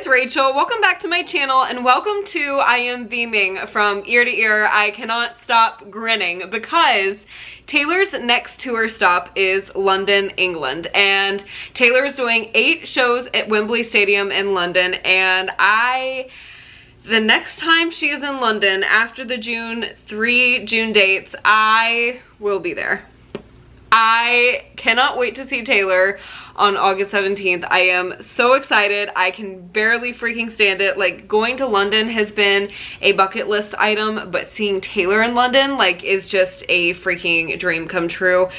it's Rachel. Welcome back to my channel and welcome to I am beaming from ear to ear. I cannot stop grinning because Taylor's next tour stop is London, England, and Taylor is doing 8 shows at Wembley Stadium in London, and the next time she is in London after the 3 June dates, I will be there. I cannot wait to see Taylor on August 17th. I am so excited. I can barely freaking stand it. Like, going to London has been a bucket list item, but seeing Taylor in London, like, is just a freaking dream come true.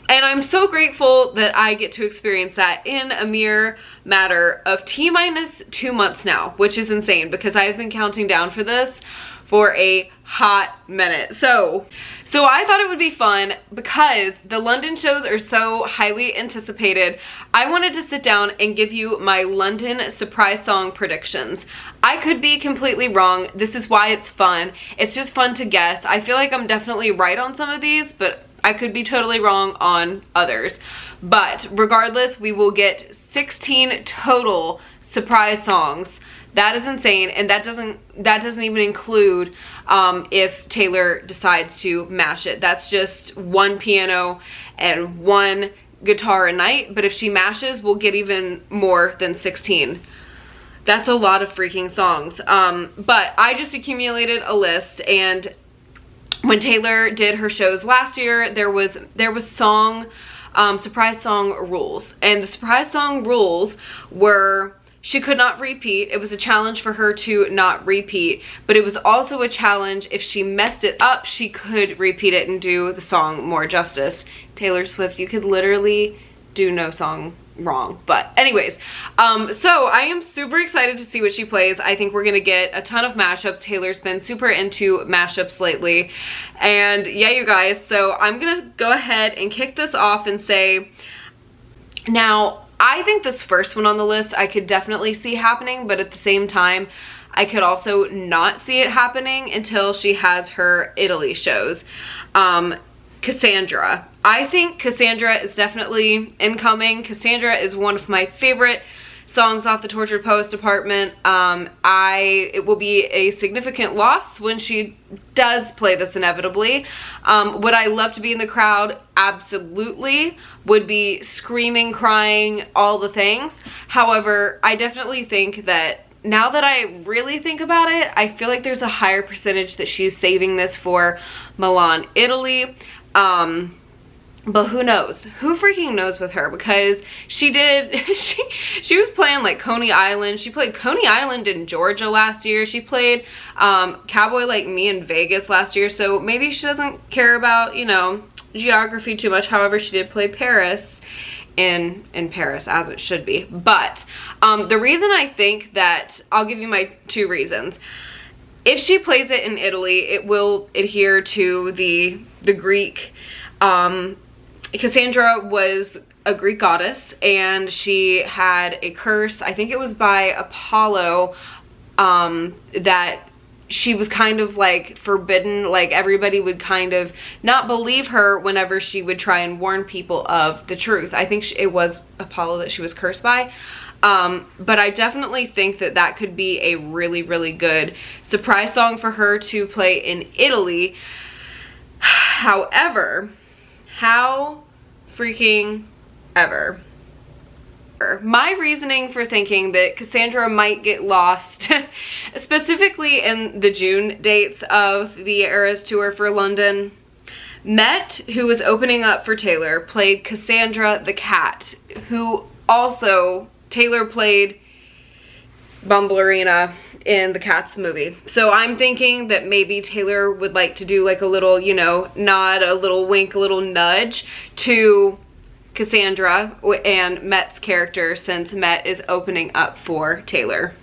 And I'm so grateful that I get to experience that in a mere matter of T-minus 2 months now, which is insane because I've been counting down for this for a hot minute. So I thought it would be fun because the London shows are so highly anticipated. I wanted to sit down and give you my London surprise song predictions. I could be completely wrong. This is why it's fun. It's just fun to guess. I feel like I'm definitely right on some of these, but I could be totally wrong on others. But regardless, we will get 16 total surprise songs. That is insane, and that doesn't even include if Taylor decides to mash it. That's just 1 piano and 1 guitar a night, but if she mashes, we'll get even more than 16. That's a lot of freaking songs. But I just accumulated a list, and when Taylor did her shows last year, there was surprise song rules, and the surprise song rules were she could not repeat. It was a challenge for her to not repeat, but it was also a challenge if she messed it up, she could repeat it and do the song more justice. Taylor Swift, you could literally do no song wrong. But anyways, so I am super excited to see what she plays. I think we're gonna get a ton of mashups. Taylor's been super into mashups lately. And yeah, you guys, so I'm gonna go ahead and kick this off and say, now, I think this first one on the list I could definitely see happening, but at the same time, I could also not see it happening until she has her Italy shows. Cassandra. I think Cassandra is definitely incoming. Cassandra is one of my favorite songs off the Tortured Poets department. It will be a significant loss when she does play this inevitably. Would I love to be in the crowd? Absolutely. Would be screaming, crying, all the things. However, I definitely think that now that I really think about it, I feel like there's a higher percentage that she's saving this for Milan, Italy. But who knows? Who freaking knows with her? Because she was playing like Coney Island. She played Coney Island in Georgia last year. She played Cowboy Like Me in Vegas last year. So maybe she doesn't care about, you know, geography too much. However, she did play Paris in Paris, as it should be. But the reason I think that, I'll give you my 2 reasons. If she plays it in Italy, it will adhere to the Greek. Cassandra was a Greek goddess, and she had a curse, I think it was by Apollo, that she was kind of like forbidden, like everybody would kind of not believe her whenever she would try and warn people of the truth. I think it was Apollo that she was cursed by. But I definitely think that that could be a really, really good surprise song for her to play in Italy. However, how freaking ever. My reasoning for thinking that Cassandra might get lost, specifically in the June dates of the Eras tour for London, Met, who was opening up for Taylor, played Cassandra the cat, who also Taylor played Bumblerina in the Cats movie. So I'm thinking that maybe Taylor would like to do like a little, you know, nod, a little wink, a little nudge to Cassandra and Met's character, since Met is opening up for Taylor.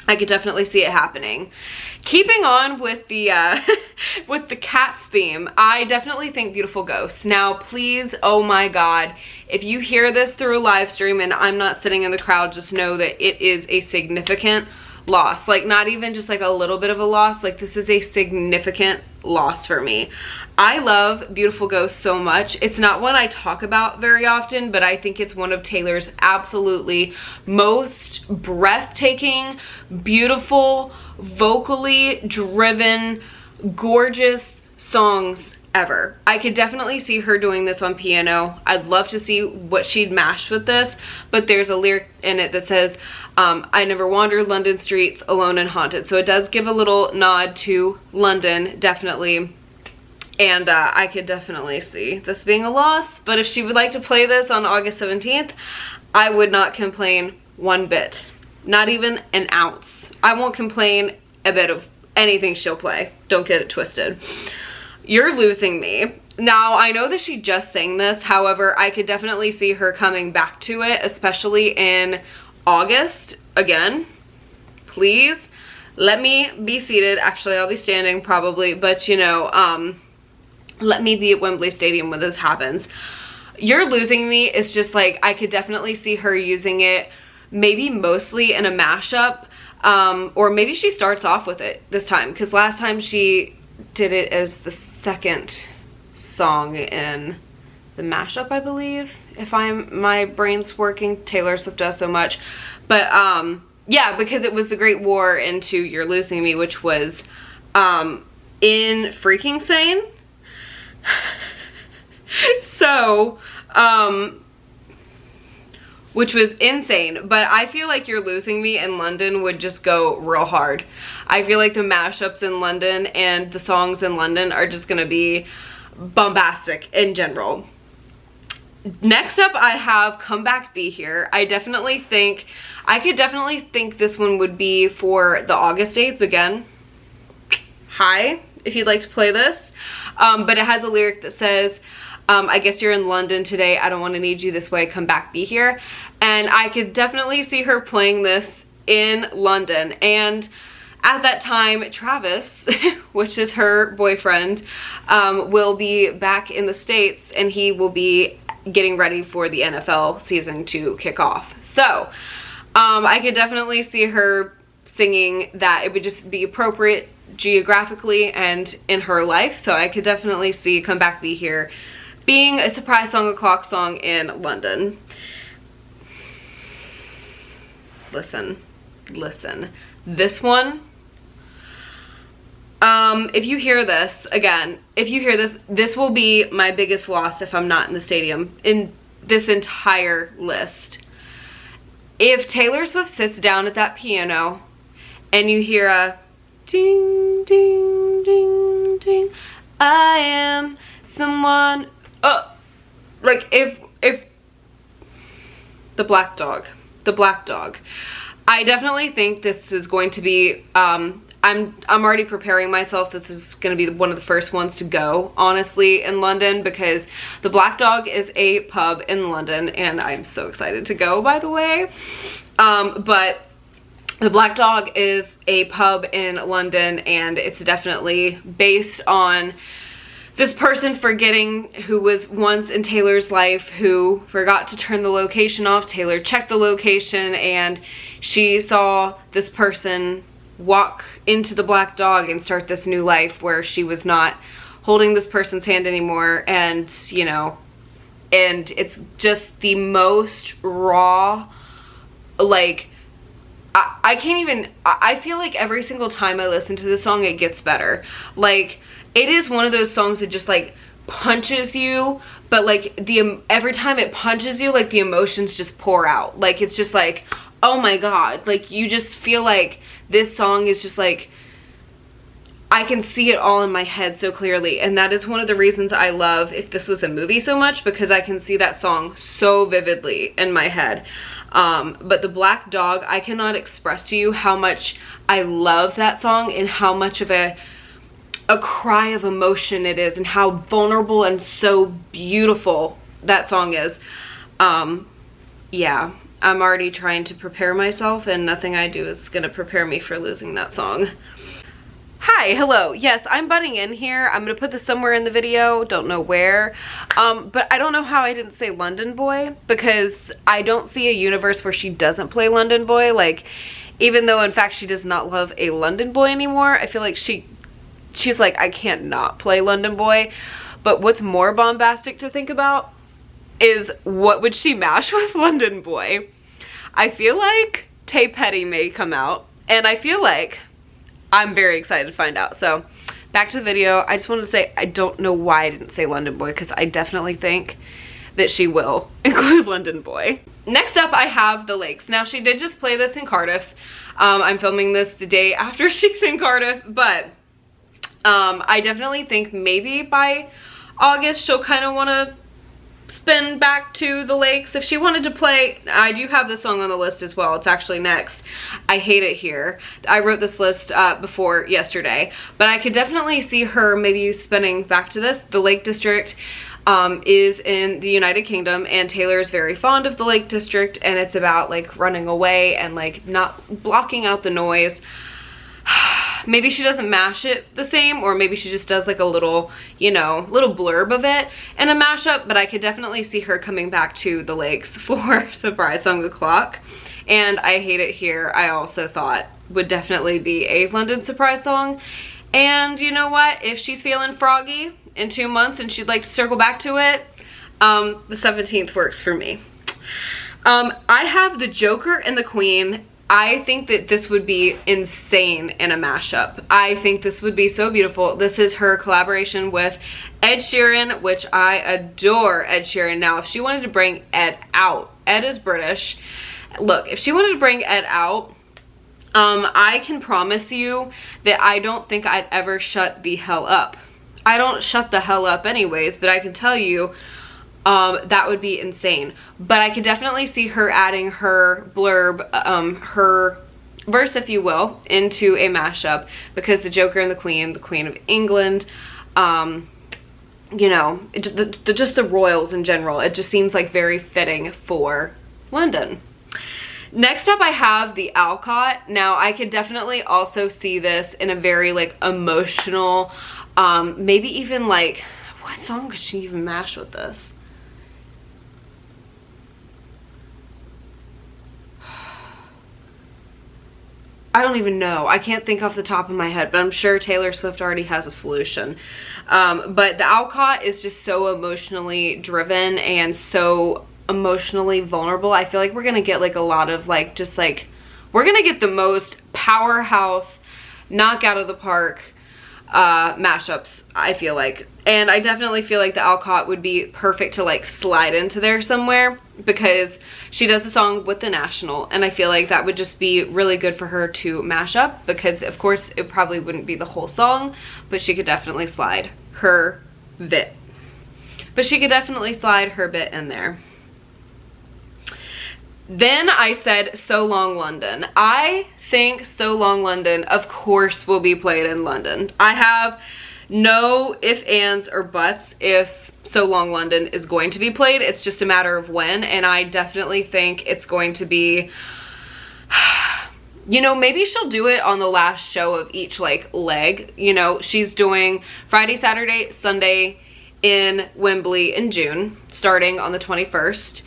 I could definitely see it happening. Keeping on with the with the Cats theme, I definitely think Beautiful Ghosts. Now, please, oh my God, if you hear this through a live stream and I'm not sitting in the crowd, just know that it is a significant loss. Like, not even just like a little bit of a loss. Like, this is a significant loss for me. I love Beautiful Ghost so much. It's not one I talk about very often, but I think it's one of Taylor's absolutely most breathtaking, beautiful, vocally driven, gorgeous songs ever. I could definitely see her doing this on piano. I'd love to see what she'd mash with this, but there's a lyric in it that says, I never wander London streets alone and haunted. So it does give a little nod to London, definitely. And I could definitely see this being a loss, but if she would like to play this on August 17th, I would not complain one bit. Not even an ounce. I won't complain a bit of anything she'll play. Don't get it twisted. You're Losing Me. Now, I know that she just sang this, however, I could definitely see her coming back to it, especially in August. Again, please let me be seated. Actually, I'll be standing probably, but you know, let me be at Wembley Stadium when this happens. You're Losing Me is just like, I could definitely see her using it, maybe mostly in a mashup, or maybe she starts off with it this time, because last time she did it as the second song in the mashup, I believe, if my brain's working. Taylor Swift does so much. But yeah, because it was the Great War into You're Losing Me, which was in freaking sane. So which was insane, but I feel like You're Losing Me in London would just go real hard. I feel like the mashups in London and the songs in London are just gonna be bombastic in general. Next up, I have Come Back Be Here. I could definitely think this one would be for the August dates again. Hi, if you'd like to play this. But it has a lyric that says, I guess you're in London today, I don't want to need you this way, come back, be here. And I could definitely see her playing this in London. And at that time, Travis, which is her boyfriend, will be back in the States, and he will be getting ready for the NFL season to kick off. So I could definitely see her singing that. It would just be appropriate geographically and in her life. So I could definitely see Come Back Be Here being a surprise song o'clock song in London. Listen. This one, if you hear this, again, if you hear this, this will be my biggest loss if I'm not in the stadium in this entire list. If Taylor Swift sits down at that piano and you hear a ding, ding, ding, ding, I am someone, like if the black dog, I definitely think this is going to be, I'm already preparing myself that this is going to be one of the first ones to go, honestly, in London, because the Black Dog is a pub in London, and I'm so excited to go, by the way. But the Black Dog is a pub in London, and it's definitely based on this person forgetting who was once in Taylor's life, who forgot to turn the location off. Taylor checked the location, and she saw this person walk into the Black Dog and start this new life where she was not holding this person's hand anymore. And, you know, and it's just the most raw, like, I can't even, I feel like every single time I listen to this song, it gets better. Like, it is one of those songs that just, like, punches you, but, like, every time it punches you, like, the emotions just pour out. Like, it's just like, oh my god, like, you just feel like this song is just like, I can see it all in my head so clearly. And that is one of the reasons I love If This Was a Movie so much, because I can see that song so vividly in my head. But the Black Dog, I cannot express to you how much I love that song and how much of a cry of emotion it is, and how vulnerable and so beautiful that song is. Yeah, I'm already trying to prepare myself, and nothing I do is gonna prepare me for losing that song. Hi, hello. Yes, I'm butting in here. I'm gonna put this somewhere in the video, don't know where. But I don't know how I didn't say London Boy, because I don't see a universe where she doesn't play London Boy. Like, Even though in fact she does not love a London Boy anymore. I feel like she's like, I can't not play London Boy. But what's more bombastic to think about is, what would she mash with London Boy? I feel like Tay Petty may come out, and I feel like I'm very excited to find out. So back to the video. I just wanted to say, I don't know why I didn't say London Boy, because I definitely think that she will include London Boy. Next up, I have The Lakes. Now, she did just play this in Cardiff. I'm filming this the day after she's in Cardiff, but I definitely think maybe by August she'll kind of want to spin back to the lakes. If she wanted to play, I do have this song on the list as well. It's actually next. I Hate It Here. I wrote this list before yesterday, but I could definitely see her maybe spinning back to this. The Lake District is in the United Kingdom, and Taylor is very fond of the Lake District, and it's about like running away and like not blocking out the noise. Maybe she doesn't mash it the same, or maybe she just does like a little, you know, little blurb of it in a mashup, but I could definitely see her coming back to the lakes for Surprise Song O'Clock. And I Hate It Here, I also thought would definitely be a London surprise song. And you know what? If she's feeling froggy in 2 months and she'd like to circle back to it, the 17th works for me. I have the Joker and the Queen. I think that this would be insane in a mashup. I think this would be so beautiful. This is her collaboration with Ed Sheeran, which I adore Ed Sheeran. Now, if she wanted to bring Ed out, Ed is British. Look, if she wanted to bring Ed out, I can promise you that I don't think I'd ever shut the hell up. I don't shut the hell up anyways, but I can tell you that would be insane. But I could definitely see her adding her blurb, her verse, if you will, into a mashup, because the Joker and the Queen of England, you know, just the royals in general, it just seems like very fitting for London. Next up, I have the Alcott. Now, I could definitely also see this in a very like emotional, maybe even like, what song could she even mash with this? I don't even know. I can't think off the top of my head, but I'm sure Taylor Swift already has a solution. But the Alcott is just so emotionally driven and so emotionally vulnerable. I feel like we're gonna get like a lot of like, just like, we're gonna get the most powerhouse, knock out of the park mashups, I feel like. And I definitely feel like the Alcott would be perfect to like slide into there somewhere, because she does a song with the National, and I feel like that would just be really good for her to mash up, because of course it probably wouldn't be the whole song, but she could definitely slide her bit. But she could definitely slide her bit in there. Then I said So Long London. I think So Long London, of course, will be played in London. I have no ifs, ands, or buts if So Long London is going to be played. It's just a matter of when, and I definitely think it's going to be, you know, maybe she'll do it on the last show of each like leg. You know, she's doing Friday, Saturday, Sunday in Wembley in June, starting on the 21st.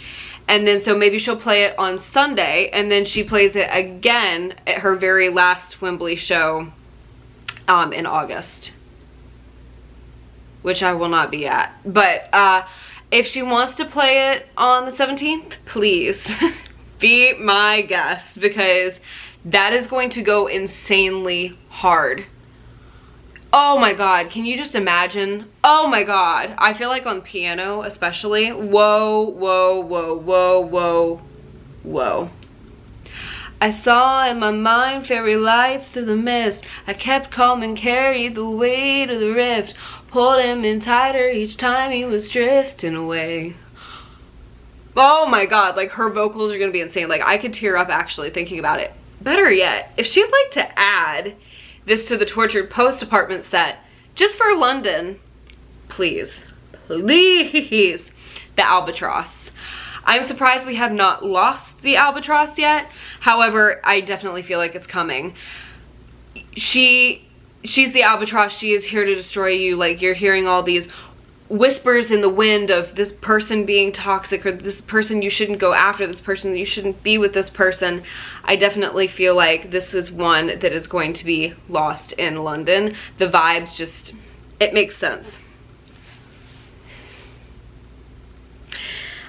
And then so maybe she'll play it on Sunday, and then she plays it again at her very last Wembley show in August, which I will not be at. But if she wants to play it on the 17th, please be my guest, because that is going to go insanely hard. Oh my God, can you just imagine? Oh my God, I feel like on piano especially, whoa, whoa, whoa, whoa, whoa, whoa. I saw in my mind fairy lights through the mist. I kept calm and carried the weight of the rift. Pulled him in tighter each time he was drifting away. Oh my God, like her vocals are gonna be insane. Like I could tear up actually thinking about it. Better yet, if she'd like to add this to the Tortured Post apartment set just for London, please, please, the Albatross. I'm surprised we have not lost the Albatross yet. However, I definitely feel like it's coming. She's the Albatross. She is here to destroy you. Like, you're hearing all these whispers in the wind of this person being toxic, or this person you shouldn't go after, this person you shouldn't be with this person. I definitely feel like this is one that is going to be lost in London. The vibes just, it makes sense.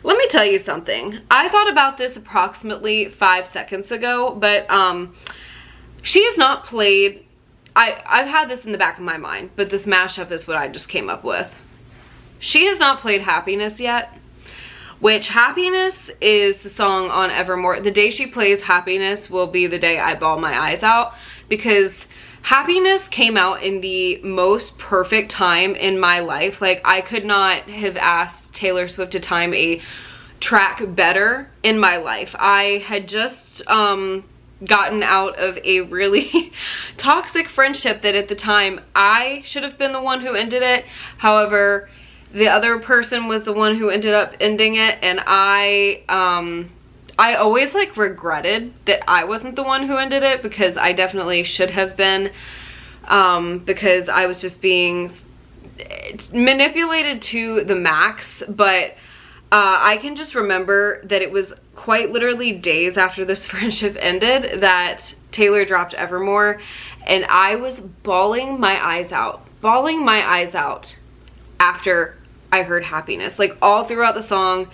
Let me tell you something. I thought about this approximately 5 seconds ago, but she has not played, I've had this in the back of my mind, but this mashup is what I just came up with. She has not played Happiness yet, which Happiness is the song on Evermore. The day she plays Happiness will be the day I bawl my eyes out, because Happiness came out in the most perfect time in my life. Like, I could not have asked Taylor Swift to time a track better in my life. I had just gotten out of a really toxic friendship that at the time I should have been the one who ended it. However, the other person was the one who ended up ending it, and I always like regretted that I wasn't the one who ended it, because I definitely should have been, because I was just being manipulated to the max. But I can just remember that it was quite literally days after this friendship ended that Taylor dropped Evermore, and I was bawling my eyes out after I heard Happiness. Like, all throughout the song,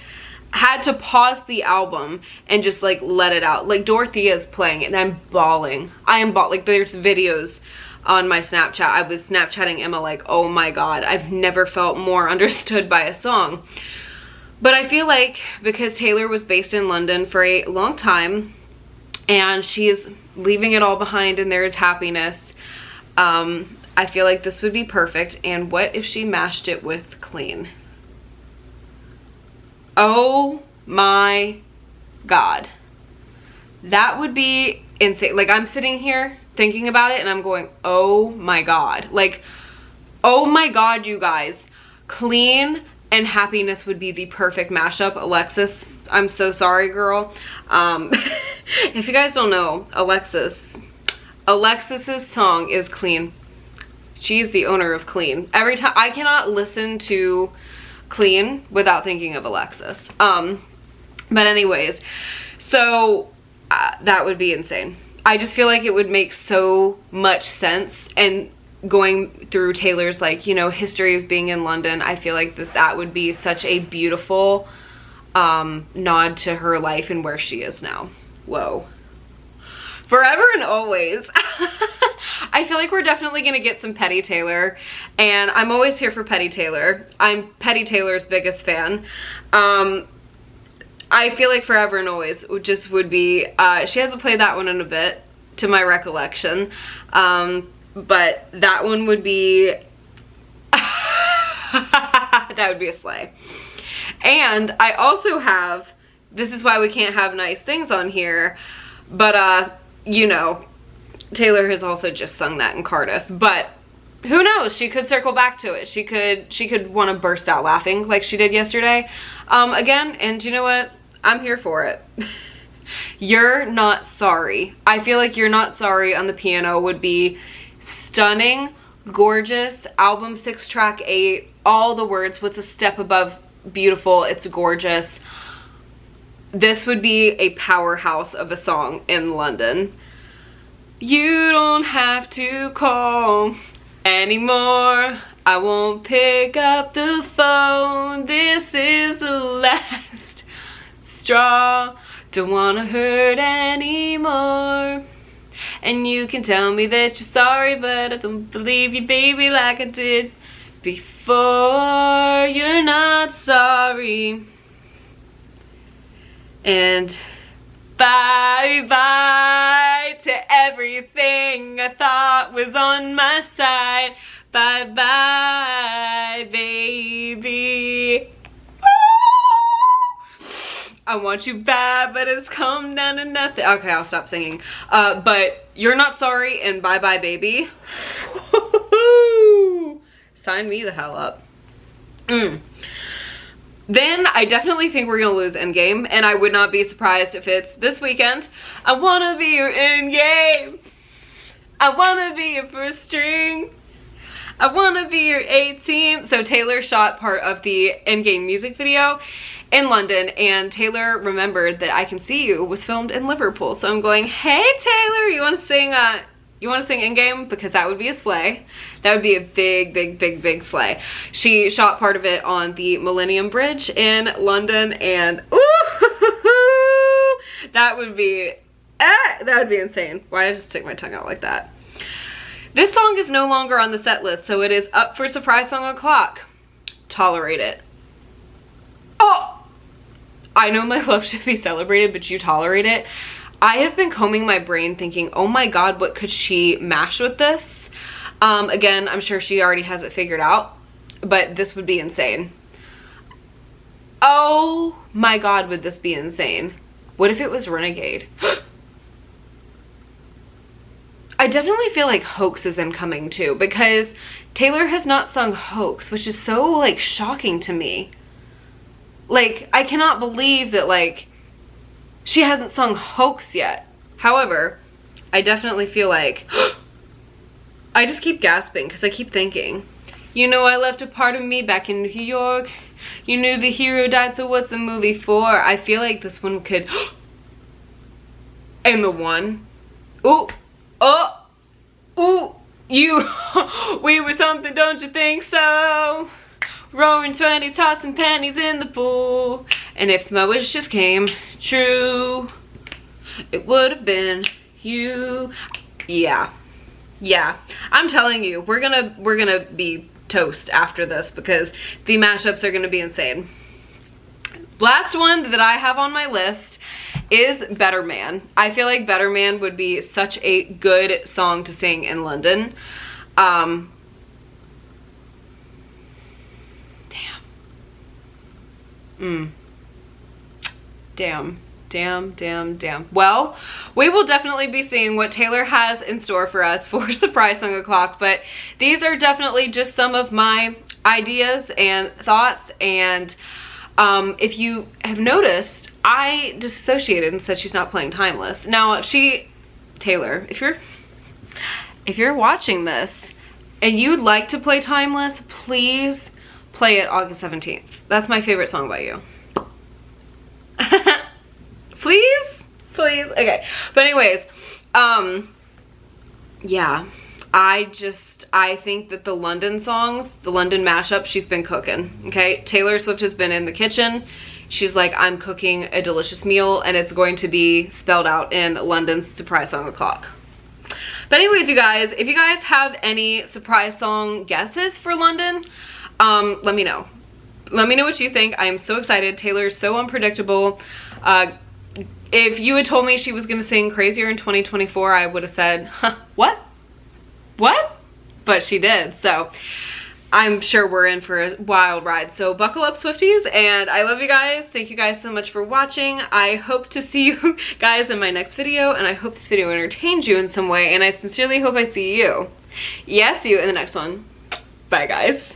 had to pause the album and just like let it out. Like, Dorothea's playing it and I'm bawling. I am bawling. Like, there's videos on my Snapchat. I was Snapchatting Emma like, oh my god, I've never felt more understood by a song. But I feel like because Taylor was based in London for a long time and she's leaving it all behind and there is Happiness, I feel like this would be perfect. And what if she mashed it with Clean? Oh my god. That would be insane. Like, I'm sitting here thinking about it and I'm going, oh my god. Like, oh my god, you guys. Clean and Happiness would be the perfect mashup. Alexis, I'm so sorry, girl. If you guys don't know, Alexis's song is Clean. She's the owner of Clean. Every time, I cannot listen to Clean without thinking of Alexis. But anyways, so that would be insane. I just feel like it would make so much sense, and going through Taylor's, like, you know, history of being in London, I feel like that would be such a beautiful nod to her life and where she is now. Whoa. Forever and always. I feel like we're definitely gonna get some Petty Taylor, and I'm always here for Petty Taylor. I'm Petty Taylor's biggest fan. I feel like Forever and Always just would be, she hasn't played that one in a bit, to my recollection, but that one would be, that would be a slay. And I also have, this is why we can't have nice things on here, but you know, Taylor has also just sung that in Cardiff, but who knows, she could circle back to it. She could want to burst out laughing like she did yesterday again, and you know what, I'm here for it. You're Not Sorry. I feel like You're Not Sorry on the piano would be stunning, gorgeous, album 6 track 8, all the words, what's a step above beautiful, it's gorgeous. This would be a powerhouse of a song in London. You don't have to call anymore, I won't pick up the phone, this is the last straw, don't wanna hurt anymore. And you can tell me that you're sorry, but I don't believe you, baby, like I did before. You're not sorry. And bye-bye to everything I thought was on my side. Bye-bye, baby. I want you bad, but it's come down to nothing. Okay, I'll stop singing. But You're Not Sorry and Bye Bye Baby. Sign me the hell up. Then I definitely think we're gonna lose Endgame, and I would not be surprised if it's this weekend. I wanna be your Endgame. I wanna be your first string. I wanna be your A-team. So Taylor shot part of the Endgame music video in London, and Taylor remembered that I Can See You was filmed in Liverpool. So I'm going, hey Taylor, you wanna sing Endgame? Because that would be a slay. That would be a big, big, big, big slay. She shot part of it on the Millennium Bridge in London, and ooh, that would be insane. Why did I just stick my tongue out like that? This song is no longer on the set list, so it is up for Surprise Song O'Clock. Tolerate it. Oh! I know my love should be celebrated, but you tolerate it. I have been combing my brain thinking, oh my god, what could she mash with this? Again, I'm sure she already has it figured out, but this would be insane. Oh my god, would this be insane? What if it was Renegade? I definitely feel like Hoax is incoming too, because Taylor has not sung Hoax, which is so like shocking to me. Like, I cannot believe that like she hasn't sung Hoax yet. However, I definitely feel like I just keep gasping because I keep thinking, you know, I left a part of me back in New York. You knew the hero died, so what's the movie for? I feel like this one could and the one. Ooh. Oh, ooh, you, we were something, don't you think so? Roaring 20s, tossing pennies in the pool. And if my wish just came true, it would have been you. Yeah, yeah. I'm telling you, we're gonna be toast after this because the mashups are gonna be insane. Last one that I have on my list is Better Man. I feel like Better Man would be such a good song to sing in London. Damn. Well, we will definitely be seeing what Taylor has in store for us for Surprise Song O'Clock, but these are definitely just some of my ideas and thoughts, and if you have noticed, I disassociated and said she's not playing Timeless. Now, Taylor, if you're watching this and you'd like to play Timeless, please play it August 17th. That's my favorite song by you. Please? Please? Okay. But anyways, yeah. I think that the London songs, the London mashup, she's been cooking, okay? Taylor Swift has been in the kitchen. She's like, I'm cooking a delicious meal, and it's going to be spelled out in London's Surprise Song O'Clock. But anyways, you guys, if you guys have any surprise song guesses for London, let me know. Let me know what you think. I am so excited. Taylor's so unpredictable. If you had told me she was gonna sing Crazier in 2024, I would have said, huh, what? What? But she did, so I'm sure we're in for a wild ride. So buckle up, Swifties, and I love you guys. Thank you guys so much for watching. I hope to see you guys in my next video, and I hope this video entertained you in some way, and I sincerely hope I see you. Yes, you in the next one. Bye, guys.